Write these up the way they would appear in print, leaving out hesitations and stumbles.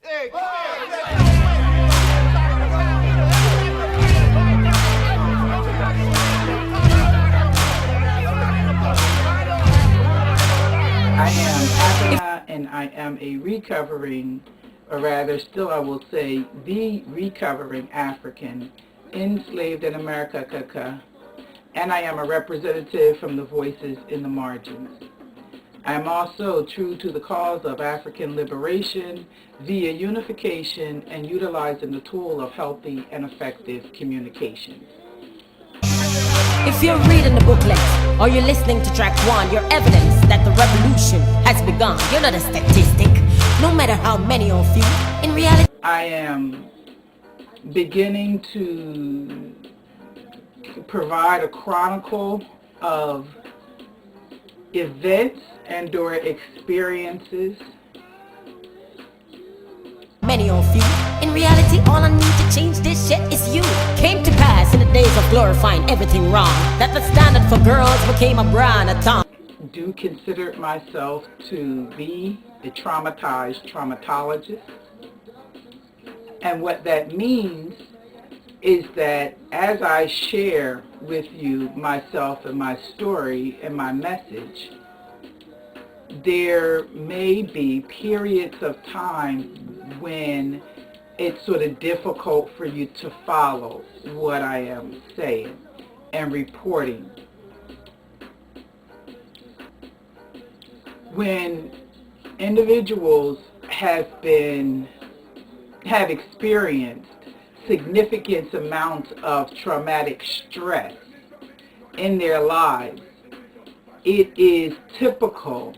Hey, come here. I am Abena, and I am a recovering, or rather still I will say, the recovering African enslaved in America, and I am a representative from the Voices in the Margins. I am also true to the cause of African liberation via unification and utilizing the tool of healthy and effective communication. If you're reading the booklet or you're listening to track 1, you're evidence that the revolution has begun. You're not a statistic, no matter how many of you. In reality, I am beginning to provide a chronicle of events and or experiences. many of you. In reality, all I need to change this shit is you. Came to pass in the days of glorifying everything wrong, that the standard for girls became a brand, a tongue. Do consider myself to be a traumatized traumatologist. And what that means is that as I share with you myself and my story and my message, there may be periods of time when it's sort of difficult for you to follow what I am saying and reporting. When individuals have experienced significant amounts of traumatic stress in their lives, it is typical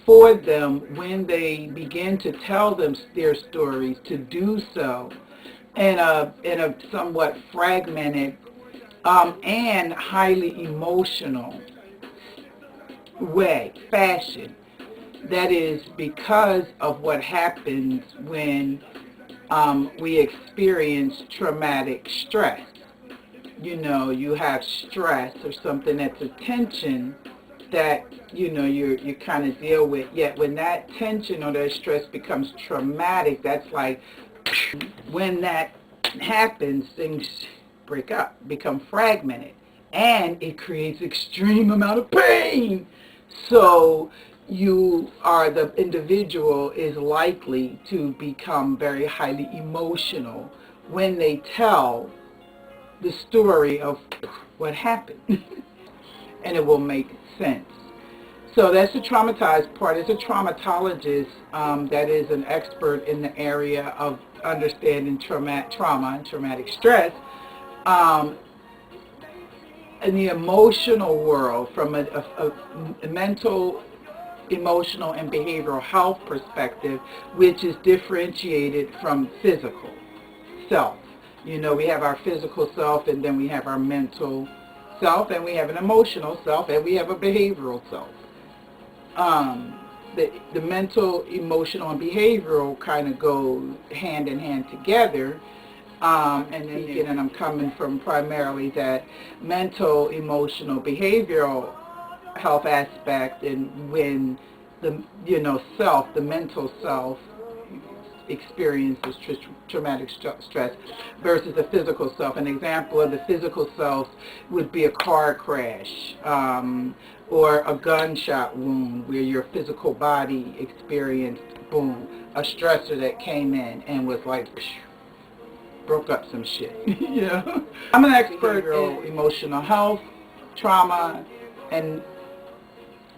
for them when they begin to tell them their stories to do so in a somewhat fragmented and highly emotional fashion. That is because of what happens when we experience traumatic stress. You know, you have stress or something that's a tension that, you know, you kind of deal with. Yet when that tension or that stress becomes traumatic, that's like when that happens, things break up, become fragmented, and it creates extreme amount of pain. So the individual is likely to become very highly emotional when they tell the story of what happened. And it will make sense. So that's the traumatized part. As a traumatologist, that is an expert in the area of understanding trauma and traumatic stress, in the emotional world, from a mental, emotional, and behavioral health perspective, which is differentiated from physical self. You know, we have our physical self, and then we have our mental self, and we have an emotional self, and we have a behavioral self. The mental, emotional, and behavioral kind of go hand in hand together. And I'm coming from primarily that mental, emotional, behavioral health aspect, and when the mental self experiences traumatic stress versus the physical self. An example of the physical self would be a car crash or a gunshot wound where your physical body experienced, boom, a stressor that came in and was like, broke up some shit. You know? I'm an expert in emotional health, trauma, and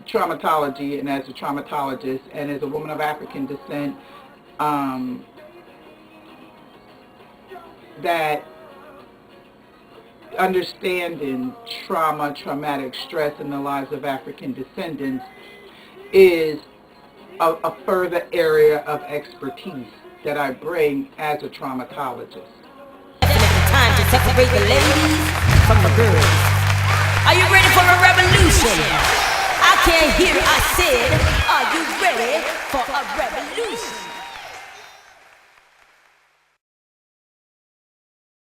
traumatology, and as a traumatologist and as a woman of African descent, that understanding traumatic stress in the lives of African descendants is a further area of expertise that I bring as a traumatologist. Definitely time to separate the ladies from the girls. Are you ready for a revolution? I can't hear, I said, are you ready for a revolution?